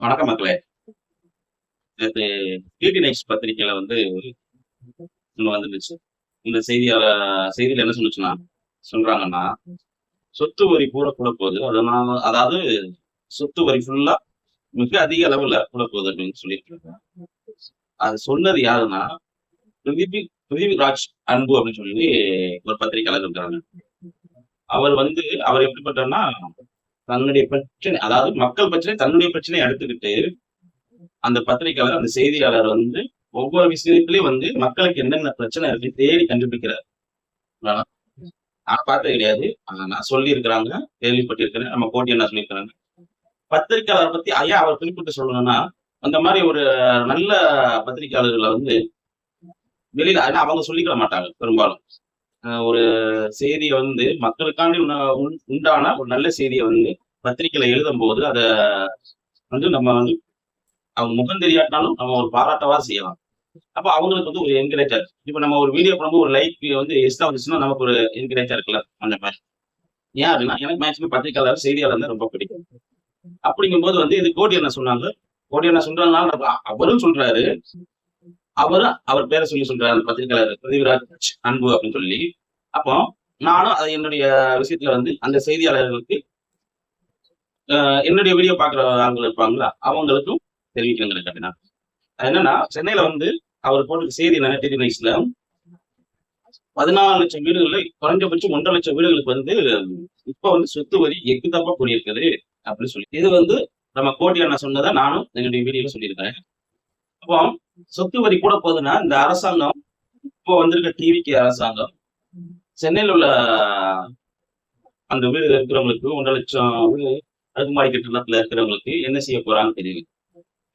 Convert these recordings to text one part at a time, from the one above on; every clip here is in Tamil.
வணக்கம் மக்களே. நேத்து டிடி நைட்ஸ் பத்திரிக்கையில ஒண்ணு வந்துருந்துச்சு. இந்த செய்தியில என்ன சொல்றாங்கன்னா, சொத்து வரி கூட போகுது. அதனால அதாவது சொத்து வரி ஃபுல்லா மிக அதிக அளவுல கூடப்போகுது அப்படின்னு சொல்லியிருக்காங்க. அது சொன்னது யாருன்னா, பிருத்திவிராஜ் அன்பு அப்படின்னு சொல்லி ஒரு பத்திரிக்கையாளர் இருக்காங்க. அவர் எப்படிப்பட்டன்னா, தன்னுடைய பிரச்சனை அதாவது மக்கள் பிரச்சனை தன்னுடைய பிரச்சனையை எடுத்துக்கிட்டு அந்த பத்திரிக்கையாளர், அந்த செய்தியாளர் ஒவ்வொரு விஷயத்திலயும் மக்களுக்கு என்னென்ன பிரச்சனை இருக்கு தேடி கண்டுபிடிக்கிறார். ஆனா, நான் பார்த்தது கிடையாது. ஆனா நான் சொல்லியிருக்கிறாங்க, கேள்விப்பட்டிருக்கிறேன். நம்ம கோட்டி என்ன சொல்லியிருக்கிறாங்க. பத்திரிக்கையாளர் பத்தி ஏன் அவர் குறிப்பிட்டு சொல்லணும்னா, அந்த மாதிரி ஒரு நல்ல பத்திரிக்கையாளர்களை வெளியில அவங்க சொல்லிக்கிற மாட்டாங்க பெரும்பாலும். ஒரு செய்தியை மக்களுக்காண்டி உண்டான ஒரு நல்ல செய்தியை பத்திரிக்கையில எழுதும் போது அத நம்ம அவங்க முகம் தெரியாட்டாலும் நம்ம ஒரு பாராட்டவா செய்யலாம். அப்ப அவங்களுக்கு ஒரு என்கரேஜா இருக்கு. இப்ப நம்ம ஒரு வீடியோ பண்ணும்போது ஒரு லைக் எக்ஸ்ட்ரா வந்துச்சுன்னா நமக்கு ஒரு என்கரேஜா இருக்குல்ல அந்த மாதிரி. ஏன் அப்படின்னா எனக்கு மேக்சிமம் பத்திரிகையாளர் செய்தியாளர் தான் ரொம்ப பிடிக்கும். அப்படிங்கும்போது இது கோடி என்ன சொன்னாங்க. கோடி என்ன சொல்றதுனால அவரும் சொல்றாரு. அவர் பேரை சொல்றாரு அந்த பத்திரிகையாளர் பிருத்திவிராஜ் அன்பு அப்படின்னு சொல்லி. அப்போ நானும் அது என்னுடைய விஷயத்துல அந்த செய்தியாளர்களுக்கு என்னுடைய வீடியோ பாக்குற ஆட்கள் இருப்பாங்களா அவங்களுக்கும் தெரிவிக்கணுங்கிறது அப்படின்னா என்னன்னா சென்னையில அவர் போட்டு செய்தி என்ன டிடி நைட்ஸ்ல 14 லட்சம் வீடுகள்ல குறைஞ்சபட்சம் 1.5 லட்சம் வீடுகளுக்கு இப்ப சொத்து வரி எக்குத்தப்பா கூடியிருக்குது அப்படின்னு சொல்லி இது நம்ம கோட்டி அண்ணா சொன்னதை நானும் என்னுடைய வீடியோல சொல்லியிருக்கேன். அப்போ சொத்து வரி கூட போகுதுன்னா இந்த அரசாங்கம் இப்போ வந்திருக்க டிவிக்கு அரசாங்கம் சென்னையில் உள்ள அந்த வீடு இருக்கிறவங்களுக்கு 1.5 லட்சம் வீடு அடுக்குமாடி கட்டிடத்துல இருக்கிறவங்களுக்கு என்ன செய்ய போறாங்கன்னு தெரியுது.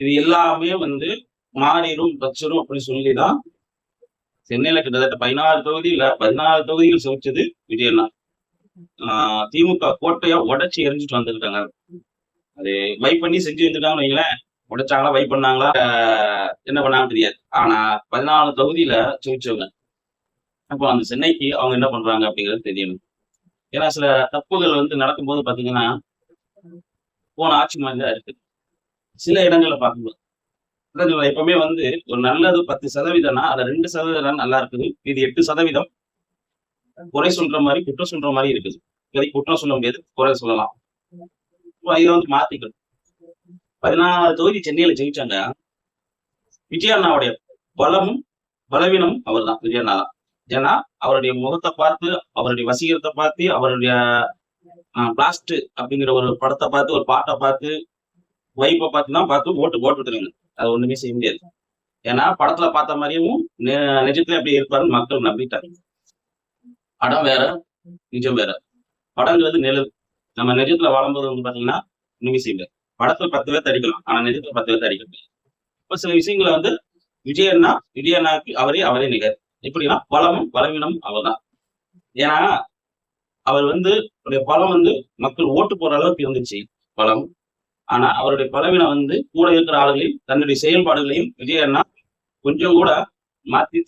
இது எல்லாமே மாறிடும் வச்சிரும் அப்படின்னு சொல்லிதான் சென்னையில கிட்டத்தட்ட 14 தொகுதிகள் சமைச்சது விஜயண்ணா. திமுக கோட்டையா உடைச்சு எரிஞ்சிட்டு வந்திருக்காங்க. அது வைப் பண்ணி செஞ்சு வந்துட்டாங்கன்னு வைங்களேன். உடைச்சாங்களா வைப் பண்ணாங்களா என்ன பண்ணாங்கன்னு தெரியாது. ஆனா 14 தொகுதியில சமைச்சவங்க. அப்போ அந்த சென்னைக்கு அவங்க என்ன பண்றாங்க அப்படிங்கிறது தெரியணும். ஏன்னா சில தப்புகள் நடக்கும்போது பாத்தீங்கன்னா போன ஆட்சி மாதிரி தான் இருக்கு. சில இடங்கள்ல பார்க்கும்போது எப்பவுமே ஒரு நல்லது 10% அதுல 2% நல்லா இருக்குது. இது 8% குறை சொல்ற மாதிரி குற்றம் சொல்ற மாதிரி இருக்குது. இப்போதைக்கு குற்றம் சொல்ல முடியாது, குறை சொல்லலாம். இதை மாத்திக்கணும். 14 தொகுதி சென்னையில ஜெயிச்சாங்க. விஜயண்ணாவுடைய பலமும் பலவீனமும் அவர் தான். விஜயண்ணா தான். ஏன்னா அவருடைய முகத்தை பார்த்து, அவருடைய வசீகரத்தை பார்த்து, அவருடைய பிளாஸ்ட் அப்படிங்கிற ஒரு படத்தை பார்த்து, ஒரு பாட்டை பார்த்து, வைப்பை பார்த்து ஓட்டு போட்டுருக்காங்க. அது ஒண்ணுமே செய்ய முடியாது. ஏன்னா படத்துல பார்த்த மாதிரியும் நிஜத்துல எப்படி இருப்பாருன்னு மக்கள் நம்பிட்டாங்க. படம் வேற, நிஜம் வேற. படங்கிறது நிழல். நம்ம நிஜத்துல வாழும்போது பாத்தீங்கன்னா ஒண்ணுமே செய்ய முடியாது. படத்துல 10 பேர்த்த அடிக்கலாம், ஆனா நிஜத்துல 10 பேர்த்த அடிக்க முடியாது. இப்ப சில விஷயங்களை விஜயண்ணாக்கு அவரே நிகர். எப்படின்னா பலமும் பலவீனமும் அவர்தான். ஏன்னா அவர் பலம் மக்கள் ஓட்டு போற அளவுக்கு இருந்துச்சு பலம். ஆனா அவருடைய பலவீனம் கூட இருக்கிற ஆளுகளையும் தன்னுடைய செயல்பாடுகளையும் விஜயண்ணா கொஞ்சம் கூட மாத்தி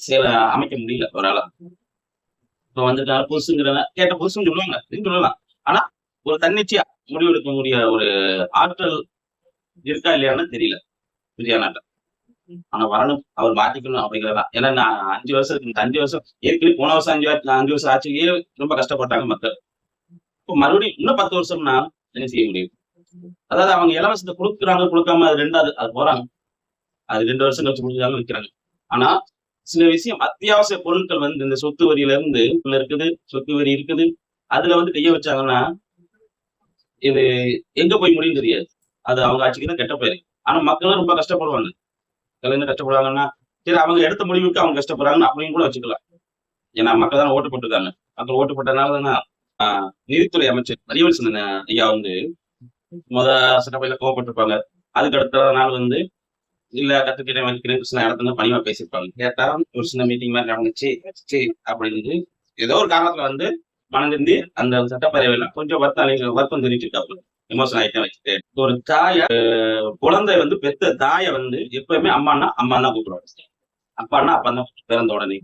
அமைக்க முடியல அவரால். இப்ப வந்துட்டாரு புதுசுங்கிற கேட்ட புதுசுன்னு சொல்லுவாங்க சொல்லலாம். ஆனா ஒரு தன்னிச்சையா முடிவெடுக்கக்கூடிய ஒரு ஆற்றல் இருக்கா இல்லையான்னு தெரியல விஜயண்ணாட்ட. ஆனா வரணும், அவர் மாத்திக்கணும் அப்படிங்கிறதா. ஏன்னா நான் 5 வருஷம் ஏற்கனவே போன வருஷம் 5 வருஷம் ஆட்சியே ரொம்ப கஷ்டப்பட்டாங்க மக்கள். இப்போ மறுபடியும் இன்னும் 10 வருஷம்னா என்ன செய்ய முடியும்? அதாவது அவங்க இலவசத்தை கொடுக்குறாங்க கொடுக்காம அது 2வது அது போறாங்க. அது 2 வருஷம் கழிச்சு முடிஞ்சாங்க வைக்கிறாங்க. ஆனா சில விஷயம் அத்தியாவசிய பொருட்கள் இந்த சொத்து வரியில இருந்து இருக்குது, சொத்து வரி இருக்குது. அதுல கைய வச்சாங்கன்னா இது எங்க போய் முடியும் தெரியாது. அது அவங்க ஆட்சிக்கு தான் கெட்ட பேரு. ஆனா மக்களும் ரொம்ப கஷ்டப்படுவாங்க. என்ன கஷ்டப்படுவாங்கன்னா சரி அவங்க எடுத்த முடிவுக்கு அவங்க கஷ்டப்படுறாங்கன்னு அப்படின்னு கூட வச்சுக்கலாம். ஏன்னா மக்கள் தானே ஓட்டு போட்டிருக்காங்க. மக்கள் ஓட்டு போட்டதுனால தானே நிதித்துறை அமைச்சர் அறிவரசன் ஐயா சட்டப்பையில கோவப்பட்டிருப்பாங்க. அதுக்கு அடுத்த நாள் இல்ல கத்துக்கிட்ட வைக்கிறேன் சில இடத்துல பணிவா பேசியிருப்பாங்க. கேட்டா ஒரு சின்ன மீட்டிங் மாதிரி நடந்துச்சு அப்படின்னு ஏதோ ஒரு காரணத்துல மனதிருந்தி அந்த சட்டப்பேரவையில கொஞ்சம் வருத்தம் தெரிவிச்சிருக்காங்க. எமோஷன் ஆயிட்டே வச்சுட்டு ஒரு தாய குழந்தை பெத்த தாய எப்பவுமே அம்மா தான் கூப்பிடுவாங்க. அப்பான்னா அப்பா தான் பிறந்த உடனே.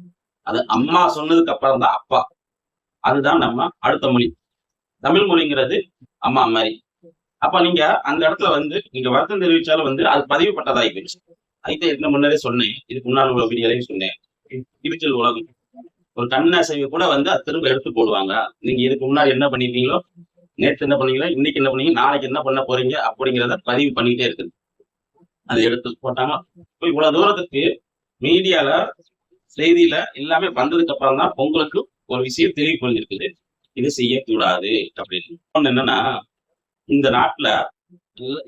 அது அம்மா சொன்னதுக்கு அப்புறம் தான் அப்பா. அதுதான் நம்ம அடுத்த மொழி. தமிழ் மொழிங்கிறது அம்மா மாதிரி. அப்ப நீங்க அந்த இடத்துல வந்து நீங்க வருத்தம் தெரிவிச்சாலும் வந்து அது பதிவு பட்டதாகி போயிடுச்சு. அதுக்கு என்ன முன்னரே சொன்னேன், இதுக்கு முன்னாடி உள்ள வீடியோலையும் சொன்னேன். டிஜிட்டல் உலகம் ஒரு கண்ணசைவை கூட வந்து அது திரும்ப எடுத்து போடுவாங்க. நீங்க இதுக்கு முன்னாடி என்ன பண்ணிருக்கீங்களோ, நேற்று என்ன பண்ணீங்களோ, இன்னைக்கு என்ன பண்ணீங்க, நாளைக்கு என்ன பண்ண போறீங்க அப்படிங்கிறத பதிவு பண்ணிட்டே இருக்குது. அதை எடுத்து போட்டாங்க. இப்ப இவ்வளவு தூரத்துக்கு மீடியால செய்தியில எல்லாமே வந்ததுக்கு அப்புறம் தான் உங்களுக்கு ஒரு விஷயம் தெரிய புரிஞ்சிருக்குது. இது செய்யக்கூடாது அப்படின்னு. இன்னொன்னு என்னன்னா, இந்த நாட்டுல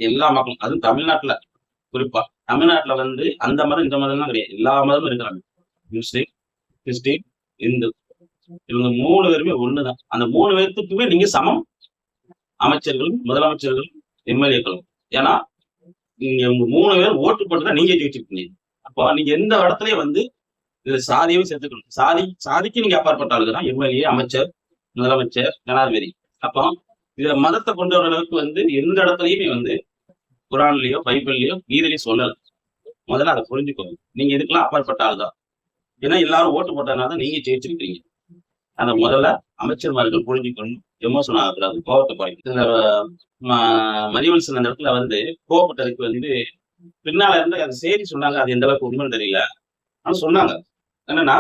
எல்லா மக்களும் அதுவும் தமிழ்நாட்டுல குறிப்பா தமிழ்நாட்டுல வந்து அந்த மதம் இந்த மதம்லாம் கிடையாது. எல்லா மதமும் இருக்கிறாங்க. முஸ்லீம், கிறிஸ்டின், இந்து இவங்க 3 பேருமே ஒண்ணுதான். அந்த 3 பேர்த்துக்குமே நீங்க சமம். அமைச்சர்களும், முதலமைச்சர்களும், எம்எல்ஏக்களும். ஏன்னா நீங்க உங்க 3 பேரும் ஓட்டு போட்டு தான் நீங்க ஜெயிச்சிருக்கீங்க. அப்போ நீங்க எந்த இடத்துலயும் வந்து இதுல சாதியும் சேர்த்துக்கணும். சாதிக்கு நீங்க அப்பாற்பட்ட ஆளுங்க தான் எம்எல்ஏ, அமைச்சர், முதலமைச்சர், ஜனாதிபதி. அப்போ இதுல மதத்தை கொண்டு வர அளவுக்கு வந்து எந்த இடத்துலயுமே வந்து குரான்லயோ, பைபிள்லயோ, கீதையிலயும் சொல்லல. முதல்ல அதை புரிஞ்சுக்கோங்க. நீங்க இதுக்கெல்லாம் அப்பாற்பட்ட ஆள் தான். ஏன்னா எல்லாரும் ஓட்டு போட்டதுனால தான் நீங்க ஜெயிச்சிருக்கீங்க. அதை முதல்ல அமைச்சர்மார்கள் புரிஞ்சுக்கணும். எமோஷன் ஆகக்கூடாது, கோபத்தை குறைக்கும். இந்த மதிவன்சன் அந்த இடத்துல வந்து கோபப்பட்டதுக்கு வந்து பின்னால இருந்து அந்த செய்தி சொன்னாங்க. அது எந்த அளவுக்கு உண்மைன்னு தெரியல. ஆனா சொன்னாங்க என்னன்னா,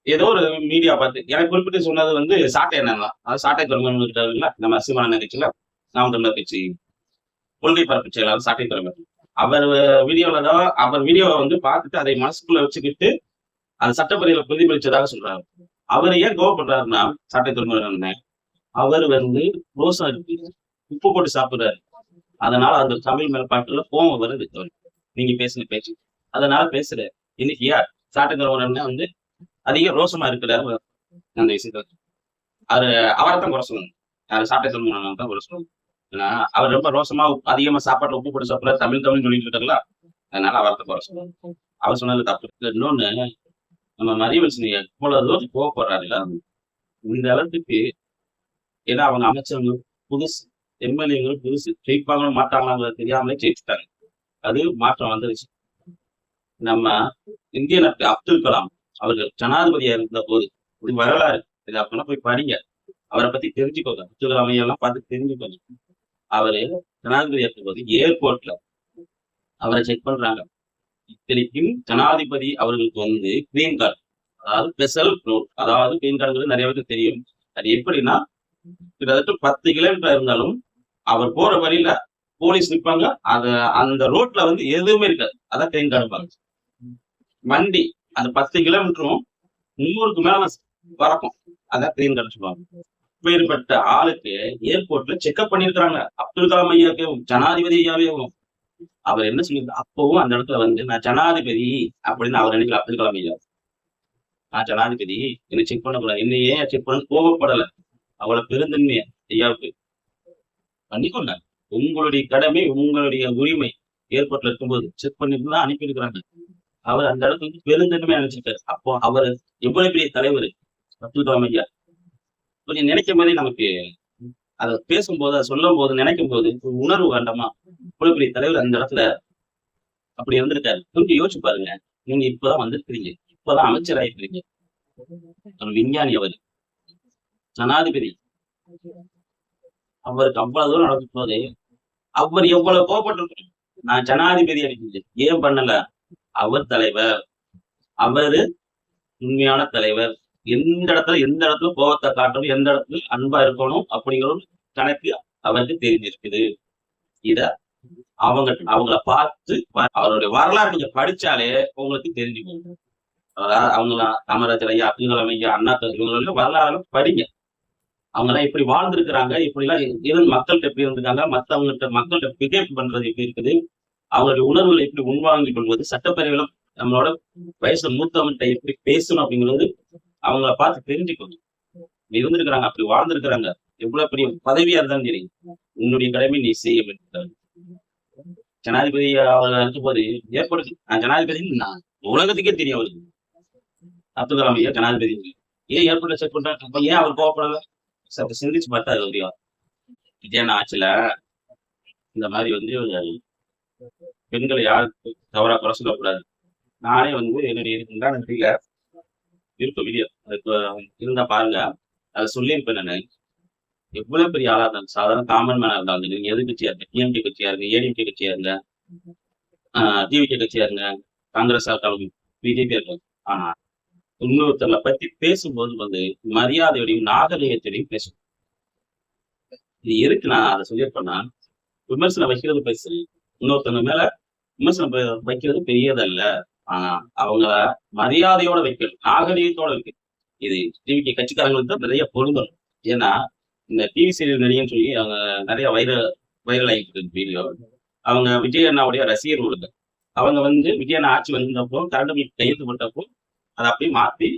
ஏதோ ஒரு மீடியா பார்த்து எனக்கு குறிப்பிட்டு சொன்னது வந்து சாட்டை எண்ணம் தான். அது சாட்டை துறைமுகம் இருக்காருல்ல, நம்ம சீமான நிகழ்ச்சியில நாம் தமிழர் கட்சி கொள்கை பரப்பு செயலாளர் சாட்டை துறைமுகம். அவர் வீடியோல தான் அவர் வீடியோவை வந்து பார்த்துட்டு அதை மனசுக்குள்ள வச்சுக்கிட்டு அது சட்டப்பதிவுல பிரதிபலிச்சதாக சொல்றாரு. அவர் ஏன் கோவப்படுறாருன்னா, சாட்டை துறைமுகம் அவர் வந்து ரோசா இருக்கு, உப்பு போட்டு சாப்பிடுறாரு. அதனால அந்த தமிழ் மேற்பாட்டுல கோவம் வருது. நீங்க பேசுன பேச்சு அதனால பேசுற இன்னைக்கு யார் சாட்டை துறைமுகம் வந்து அதிக ரோசமா இருக்கிறாரு. அந்த விஷயத்த அவரைத்தான் குறை சொல்லணும். சாட்டை துறைமுகம் தான் குறை சொல்லணும். ஏன்னா அவர் ரொம்ப ரோசமா அதிகமா சாப்பாட்டுல உப்பு போட்டு சாப்பிடுறாரு, தமிழ் சொல்லிட்டு இருக்காருல்ல, அதனால அவர்தான் குறை சொல்லணும். அவர் சொன்னது தப்பு. இன்னொன்னு, நம்ம மதிவன்சன் எவ்வளவு தூரம் கோவப்படுறாருல, இந்த அளவுக்கு. ஏன்னா அவங்க அமைச்சவங்க புதுசு, எம்எல்ஏங்கள் புதுசு, ஜெயிப்பாங்களும் மாட்டாங்களாங்கிறது தெரியாமலே ஜெயிச்சுட்டாங்க. அது மாற்றம் வந்துருச்சு. நம்ம இந்திய நாட்டு அப்துல் கலாம் அவர்கள் ஜனாதிபதியா இருந்த போது இது வரலாறு. இது அப்படின்னா போய் படிங்க, அவரை பத்தி தெரிஞ்சுக்கோங்க. அப்துல் கலாம் எல்லாம் பார்த்து தெரிஞ்சுக்கோங்க. அவரு ஜனாதிபதியா இருக்கும் போது ஏர்போர்ட்ல அவரை செக் பண்றாங்க. இத்தனைக்கும் ஜனாதிபதி அவர்களுக்கு வந்து கிரீன் கார்டு, அதாவது ஸ்பெஷல் நோட், அதாவது கிரீன் கார்டுங்கிறது நிறைய பேருக்கு தெரியும். அது எப்படின்னா, கிட்டத்தட்ட 10 கிலோமீட்டர் இருந்தாலும் அவர் போற வழியில போலீஸ் நிற்பாங்க. அந்த ரோட்ல வந்து எதுவுமே இருக்காது. அதான் கிரீன் கார்டு. வண்டி அந்த 10 கிலோமீட்டரும் 100க்கு மேல பறக்கும். அதான் கிரீன் கார்டு சொல்லுவாங்க. இப்பேற்பட்ட ஆளுக்கு ஏர்போர்ட்ல செக்அப் பண்ணிருக்காங்க. அப்துல் கலாம் ஐயாவும் ஜனாதிபதி ஐயாவையும் அவர் என்ன சொல்லியிருந்தார், அப்பவும் அந்த இடத்துல வந்து நான் ஜனாதிபதி அப்படின்னு அவர் நினைக்கல. அப்துல் கலாம் ஐயா நான் ஜனாதிபதி, என்னை செக் பண்ணக்கூடாது, என்ன ஏன் செக் பண்ண கோபப்படல. அவ்வளவு பெருந்தன்மையா ஐயாவுக்கு பண்ணிக்கொண்ட உங்களுடைய கடமை, உங்களுடைய உரிமை. ஏர்போர்ட்ல இருக்கும்போது செக் பண்ணிட்டு தான் அனுப்பி இருக்கிறாங்க. அவர் அந்த இடத்துல வந்து பெருந்தன்மையா நினைச்சிருக்காரு. அப்போ அவர் எவ்வளவு பெரிய தலைவர் அப்துல் கலாம் ஐயா. கொஞ்சம் நினைக்கும் போதே நமக்கு அதை பேசும்போது, அதை சொல்லும் போது, நினைக்கும் போது ஒரு உணர்வு வேண்டாமா? இவ்வளவு பெரிய தலைவர் அந்த இடத்துல அப்படி இருந்திருக்காரு. கொஞ்சம் யோசிச்சு பாருங்க. நீங்க இப்பதான் வந்திருக்கிறீங்க, இப்பதான் அமைச்சராயிருக்கிறீங்க. ஒரு விஞ்ஞானி, அவர் ஜனாதிபதி, அவருக்கு அவ்வளவு தூரம் நடக்கும் போது அவர் எவ்வளவு கோபப்பட்டிருக்கணும். நான் ஜனாதிபதி அடிக்கிறது ஏன் பண்ணல? அவர் தலைவர், அவரு உண்மையான தலைவர். எந்த இடத்துல கோபத்தை காட்டணும், எந்த இடத்துல அன்பா இருக்கணும் அப்படிங்கிற கணக்கு அவருக்கு தெரிஞ்சிருக்குது. இத அவங்கள பார்த்து அவருடைய வரலாறு நீங்க படிச்சாலே உங்களுக்கு தெரிஞ்சுக்கும். அவங்க காமராஜர் ஐயா, அப்துல் கலாம் ஐயா, அண்ணா இவங்க வரலாறு படிங்க. அவங்க எல்லாம் எப்படி வாழ்ந்திருக்கிறாங்க, இப்படி எல்லாம் இருந்து மக்கள்கிட்ட எப்படி இருந்திருக்காங்க, மக்கள்கிட்ட பிஹேவ் பண்றது எப்படி இருக்குது, அவங்களுடைய உணர்வுகளை எப்படி உள்வாங்கிக் கொள்வது, சட்டப்பேரவையில நம்மளோட வயசுல மூத்தவன்கிட்ட எப்படி பேசணும் அப்படிங்கிறது அவங்கள பார்த்து தெரிஞ்சுக்கணும். இருந்திருக்கிறாங்க, அப்படி வாழ்ந்திருக்கிறாங்க. எவ்வளவு பெரிய பதவியா இருந்தாலும் சரி, உன்னுடைய கடமை நீ செய்ய வேண்டும். ஜனாதிபதி அவர் இருக்கும் போது ஏற்படுத்தி ஜனாதிபதி நான் உலகத்துக்கே தெரியும் அவருக்கு. அப்துல் கலாம் ஐயா ஜனாதிபதி ஏன் ஏற்பட்டு செக் பண்றாங்க? அப்ப ஏன் அவர் கோவப்படல? சற்று சிந்திச்சு பார்த்தா அது முடியும். விஜயன் ஆட்சியில இந்த மாதிரி வந்து பெண்களை யாருக்கு தவறா குறை சொல்லக்கூடாது. நானே வந்து என்னுடைய இருக்குதான் தெரியல, இருக்கும் வீடியோ அதுக்கு இருந்தா பாருங்க. அதை சொல்லியிருப்பேன் நான். எவ்வளவு பெரிய ஆளா இருந்தாலும் சாதாரண காமன் மேனா இருந்தாலும் நீங்க எதிர்கட்சியா இருங்க, டிஎம்கே கட்சியா இருங்க, ஏடிஎம்கே கட்சியா இருங்க, டிவிகே கட்சியா இருங்க, காங்கிரஸ் ஆகட்டும், பிஜேபி இருக்கட்டும். ஆனா இன்னொருத்தரை பத்தி பேசும்போது மரியாதையோடையும் நாகரிகத்தோடையும் பேசணும். இது எதுக்கு நான் அதை சொல்லியிருப்பேன்னா, விமர்சனம் வைக்கிறது பெருசு, இன்னொருத்தவங்க மேல விமர்சனம் வைக்கிறது பெரியதல்ல. ஆனா அவங்கள மரியாதையோட வைக்கணும், நாகரிகத்தோட இருக்கு. இது டிவிக்கு கட்சிக்காரங்களுக்கு தான் நிறைய பொருந்தணும். ஏன்னா இந்த டிவி சீரியல் நடிகன்னு சொல்லி அவங்க நிறைய வைரல் ஆகிட்டு இருக்கு வீடியோ. அவங்க விஜய் அண்ணாவுடைய ரசிகர்களுக்கு அவங்க விஜய் அண்ணா ஆட்சி வந்தப்போ கரண்ட் பில் கையெழுத்து போட்டப்போ அதை அப்படியே மாத்தி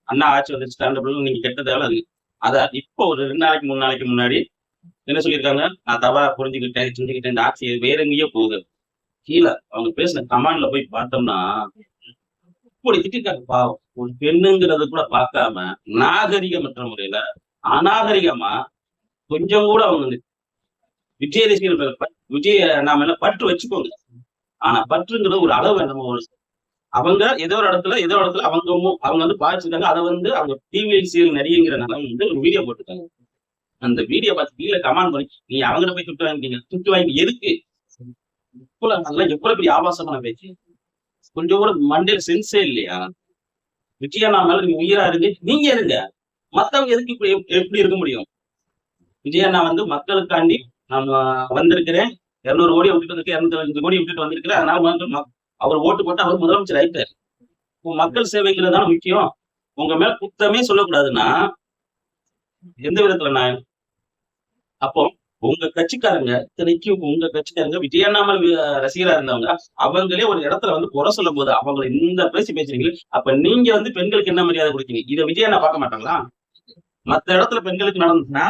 அண்ணா ஆட்சி வந்துச்சு கரண்ட் பில் நீங்க கெட்டதால அது அதை இப்போ ஒரு 2 நாளைக்கு 3 நாளைக்கு முன்னாடி என்ன சொல்லியிருக்காங்க, நான் தவறா புரிஞ்சுக்கிட்டேன் செஞ்சுக்கிட்டேன், இந்த ஆட்சி வேற எங்கேயோ போகுது. கீழே அவங்க பேசின கமாண்ட்ல போய் பார்த்தோம்னா இப்படி திட்டிருக்காங்க. பாவம், ஒரு பெண்ணுங்கிறத கூட பார்க்காம நாகரிகமற்ற முறையில அநாகரிகமா கொஞ்சம் கூட அவங்க விஜய் ரசிகர்கள் விஜய நாம எல்லாம் பற்று வச்சுக்கோங்க. ஆனா பற்றுங்கிறது ஒரு அளவு நம்ம அவங்க ஏதோ ஒரு இடத்துல அவங்க பாதிச்சிருக்காங்க. அதை அவங்க டிவி சீரியல் நடிகைங்கிறனால ஒரு வீடியோ போட்டுருக்காங்க. அந்த வீடியோ பார்த்து கீழே கமெண்ட் பண்ணி நீங்க அவங்கள போய் துட்டு வாங்கிட்டீங்க, துட்டு வாங்கி எதுக்கு? எவ்வளவு பெரிய ஆபாசமான பேச்சு, கொஞ்சம் கூட மண்டையில சென்ஸே இல்லையா? விஜயண்ணா மேல நீங்க உயிரா இருக்கு, நீங்க இருங்க, மத்தவங்க எதுக்கு இப்படி எப்படி இருக்க முடியும்? விஜயண்ணா மக்களுக்காண்டி நான் வந்திருக்கிறேன், 200 கோடி விட்டுட்டு வந்திருக்கேன், 205 கோடி விட்டுட்டு வந்திருக்கிறேன், அதனால அவர் ஓட்டு போட்டு அவர் முதலமைச்சர் ஆயிட்டார். மக்கள் சேவைங்கிறது தானே முக்கியம். உங்க மேல குத்தமே சொல்லக்கூடாதுன்னா எந்த விதத்துல நான் அப்போ உங்க கட்சிக்காரங்க விஜயண்ணாமல் ரசிகரா இருந்தவங்க அவங்களே ஒரு இடத்துல குறை சொல்லும் போது அவங்களை இந்த பேசுறீங்க. அப்ப நீங்க பெண்களுக்கு என்ன மரியாதை கொடுக்கீங்க? இதை விஜயண்ணா பார்க்க மாட்டாங்களா? மத்த இடத்துல பெண்களுக்கு நடந்துச்சுன்னா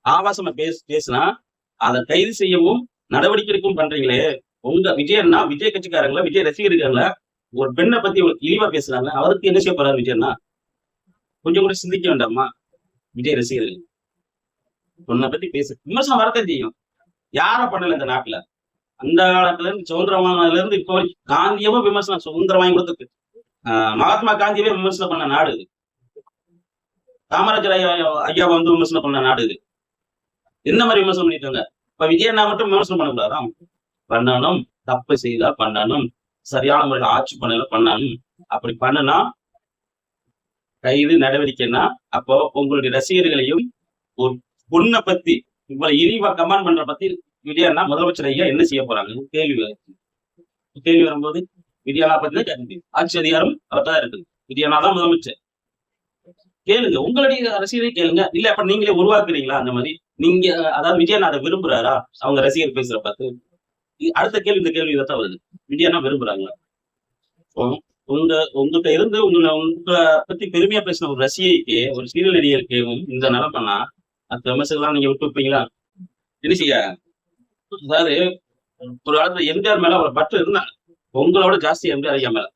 ஆபாசமா பேசினா அதை கைது செய்யவும் நடவடிக்கை எடுக்கவும் பண்றீங்களே. உங்க விஜயண்ணா விஜய் கட்சிக்காரங்களா விஜய் ரசிகர்களா ஒரு பெண்ணை பத்தி இழிவா பேசுறாங்க, அவருக்கு என்ன செய்ய போறாரு விஜயண்ணா? கொஞ்சம் கூட சிந்திக்க வேண்டாமா? விஜய் ரசிகர்கள் உன்னை பத்தி பேசு, விமர்சனம் வரத்தான் செய்யும். யார பண்ணல இந்த நாட்டுல? அந்த காலத்துல இருந்து சுதந்திரமானதுல இருந்து இப்போ காந்தியவும் விமர்சனம், சுதந்திரம் வாங்கி கொடுத்துருக்கு. மகாத்மா காந்தியவே விமர்சனம் பண்ண நாடு இது. காமராஜர் ஐயாவை விமர்சனம் பண்ண நாடு இது. என்ன மாதிரி விமர்சனம் பண்ணிட்டாங்க? இப்ப விஜயண்ணா மட்டும் விமர்சனம் பண்ணக்கூடாதா? பண்ணணும், தப்பு செய்தா பண்ணணும், சரியான முறையில் ஆட்சி பண்ணணும். அப்படி பண்ணனா கைது நடவடிக்கைன்னா அப்போ உங்களுடைய ரசிகர்களையும் ஒரு பொண்ணை பத்தி இவ்வளவு இழிவா கமெண்ட் பண்ற பத்தி விஜயண்ணா முதலமைச்சர் ஐயா என்ன செய்ய போறாங்க? கேள்வி வரும்போது விஜயண்ணா பத்தி ஆட்சி அதிகாரம் அவர்தான் இருக்குது, விஜயண்ணா தான் முதலமைச்சர். கேளுங்க, உங்களுடைய ரசிகரை கேளுங்க. இல்ல அப்ப நீங்களே உருவாக்குறீங்களா அந்த மாதிரி? நீங்க அதாவது விஜயண்ணா அதை விரும்புறாரா? அவங்க ரசிகர் பேசுற பார்த்து அடுத்த கேள்வி இந்த கேள்வி இதான் வருது, விஜயண்ணா விரும்புறாங்களா? உங்ககிட்ட இருந்து உங்களை பத்தி பெருமையா பேசின ஒரு ரசிகைக்கு, ஒரு சீரியல் நடிகருக்கு இந்த நிலப்பண்ணா அந்த விமர்சனம் நீங்க விட்டு வைப்பீங்களா? என்ன செய்ய? அதாவது ஒரு காலத்துல எம்ஜிஆர் மேல அவரை பற்று இருந்தாங்க, உங்களோட ஜாஸ்தி எம்ஜிஆர் ஐயா மேல.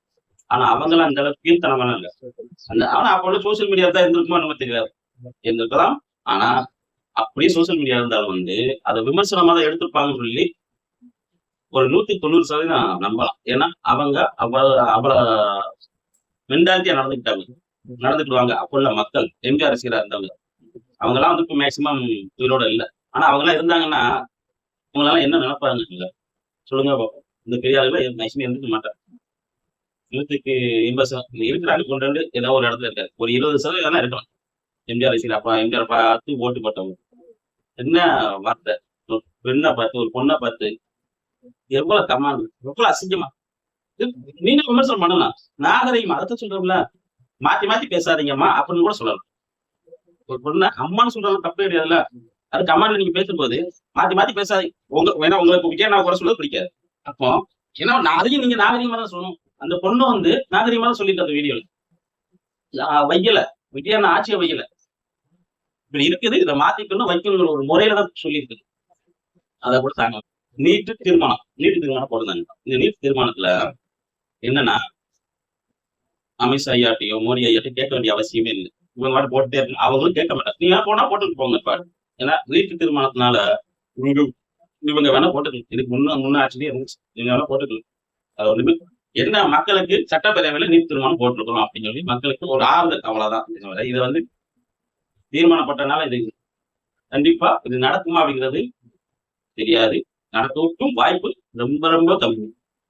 ஆனா அவங்களாம் அந்த அளவுக்கு கீழ்த்தனமான இல்ல. ஆனா அப்ப சோசியல் மீடியா தான் இருந்திருக்குமோ நம்ம தெரியாது, இருந்திருக்கலாம். ஆனா அப்படியே சோசியல் மீடியா இருந்தாலும் அதை விமர்சனமா தான் எடுத்திருப்பாங்கன்னு சொல்லி ஒரு 190% நம்பலாம். ஏன்னா அவங்க அவ்வளவு மென்டாலிட்டியா நடந்துக்கிடுவாங்க. அப்ப உள்ள மக்கள் எம்ஜிஆர் ரசிகரா இருந்தவங்க அவங்க எல்லாம் இப்ப மேக்சிமம் உயிரோட இல்லை. ஆனா அவங்க எல்லாம் இருந்தாங்கன்னா அவங்களால என்ன நினைப்பாங்க சொல்லுங்க பார்ப்போம். இந்த பெரிய ஆளுகளை மேக்சிமம் இருந்துக்க மாட்டாங்க. 180% இருக்கிறாங்க, கொண்டு ஏதாவது ஒரு இடத்துல இருக்காரு. ஒரு 20% இருக்கலாம் எம்ஜிஆர் ரசிகர். அப்ப எம்ஜிஆர் பார்த்து ஓட்டு போட்டவங்க. என்ன வார்த்தை, ஒரு பெண்ணை பார்த்து ஒரு பொண்ணை பார்த்து எவ்வளவு கமாண்ட், எவ்வளவு அசிங்கமா! நீங்க விமர்சனம் பண்ணலாம், நாகரிகமா அதை சொல்றோம்ல, மாத்தி மாத்தி பேசாதீங்கம்மா அப்படின்னு கூட சொல்லலாம். ஒரு பொண்ணு அம்மான்னு சொல்றது தப்பே கிடையாதுல்ல. அது கமாண்ட்ல நீங்க பேசும்போது மாத்தி மாத்தி பேசாதீங்க. உங்களுக்கு விஜய் நான் குறை சொல்றது பிடிக்காது. அப்போ ஏன்னா அதையும் நீங்க நாகரிகமா தான் சொல்லணும். அந்த பொண்ணு நாகரிகமா தான் சொல்லிட்டு அந்த வீடியோல வைக்கல, விஜய் ஆட்சியை வைக்கல, இப்படி இருக்குது, இதை மாத்திக்கணும் வைக்கணும் ஒரு முறையில தான் சொல்லியிருக்குது. அதை கூட தாங்க. நீட்டு தீர்மானம் போடுறாங்க. இந்த நீட் தீர்மானத்துல என்னன்னா அமித்ஷா ஐயாட்டையோ மோடி ஐயாட்டையும் கேட்க வேண்டிய அவசியமே இல்லை. இவங்க பாட்டு போட்டுட்டே இருக்கு, அவங்களும் கேட்க மாட்டாங்க. நீங்க போனா போட்டுட்டு போங்க. இப்ப ஏன்னா நீட்டு தீர்மானத்தினால இவங்க வேணா போட்டுக்கணும். இதுக்கு முன்னாட்சிலேயே இருந்துச்சு, இவங்க வேணா போட்டுக்கணும். அது ஒண்ணுமே என்ன, மக்களுக்கு சட்டப்பேரவையில நீட் தீர்மானம் போட்டிருக்கணும் அப்படின்னு சொல்லி மக்களுக்கு ஒரு ஆறுதல், அவ்வளவுதான். இதை தீர்மானப்பட்டனால இது கண்டிப்பா இது நடக்குமா அப்படிங்கிறது தெரியாது. நடக்கவுக்கும் வாய்ப்பு ரொம்ப ரொம்ப கம்மி.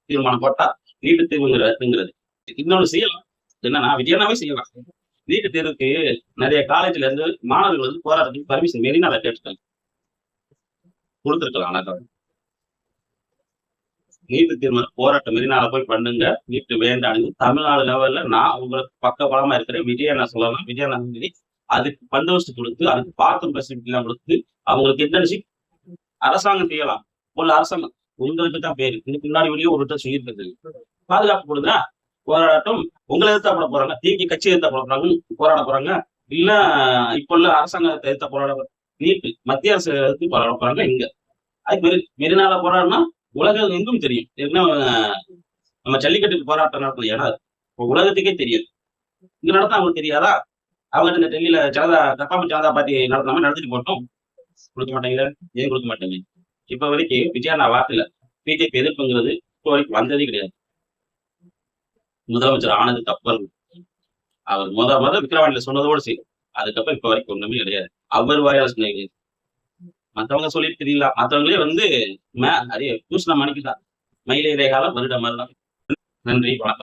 தீர்மானம் போட்டா நீட்டு தேர்வுங்கிறது. இன்னொன்னு செய்யலாம். என்னன்னா விஜயண்ணாவே செய்யலாம். நீட்டு தேர்வுக்கு நிறைய காலேஜ்ல இருந்து மாணவர்கள் வந்து போராட்டத்துக்கு பர்மிஷன் மெரினால கேட்டுட்டாங்க. கொடுத்துருக்கலாம். ஆனா நீட்டு தேர்வு போராட்டம் மெரினால போய் பண்ணுங்க. நீட்டு வேண்டான்னு தமிழ்நாடு லெவல்ல நான் உங்களுக்கு பக்கபலமா இருக்கிறேன். விஜயண்ணா சொல்லலாம். விஜயண்ணா சொல்லி அதுக்கு பந்தோபஸ்து கொடுத்து, அதுக்கு பார்க்கிங் ஃபெசிலிட்டி எல்லாம் கொடுத்து, அவங்களுக்கு இன்டர்ன்ஷிப் அரசாங்கம் செய்யலாம். உள்ள அரசாங்கம் உங்களுக்கு தான் பேரு. இதுக்கு முன்னாடி வெளியே ஒரு சொல்லியிருக்கிறது. பாதுகாப்பு கொடுங்க. போராட்டம் உங்களை எதிர்த்தா போட போறாங்க. தீக்கி கட்சி எதிர்த்தா போட போறாங்க. போராட போறாங்க. இல்ல இப்ப உள்ள அரசாங்கத்தை எதிர்த்தா போராட நீட்டு மத்திய அரசு எதிர்த்து போராட போறாங்க. இங்க அது மெரினால போராடினா உலகம் எங்கும் தெரியும். என்ன நம்ம ஜல்லிக்கட்டுக்கு போராட்டம் நடத்தும் இடம் உலகத்துக்கே தெரியும். இங்க நடத்தா அவங்களுக்கு தெரியாதா? அவங்க இந்த டெல்லியில கப்பாம ஜனதா பார்ட்டி நடத்தினாம நடத்திட்டு போட்டோம். கொடுக்க மாட்டேங்கிற ஏன் கொடுக்க மாட்டேங்க? இப்ப வரைக்கும் விஜயண்ணா வார்த்தையில பிஜேபி எதிர்ப்புங்கிறது இப்போ வரைக்கும் வந்ததே கிடையாது. முதலமைச்சர் ஆனதுக்கு அப்புறம் அவர் முத விக்கிரவாண்டியில சொன்னதோடு சரி. அதுக்கப்புறம் இப்ப வரைக்கும் ஒண்ணுமே கிடையாது. அவர் வாயால சொன்னீங்க. மத்தவங்க சொல்லிட்டு தெரியல. மத்தவங்களே வந்து அதே பூசண மணிக்குதான் மயிலை ரேகால வருட மாதிரி தான். நன்றி, வணக்கம்.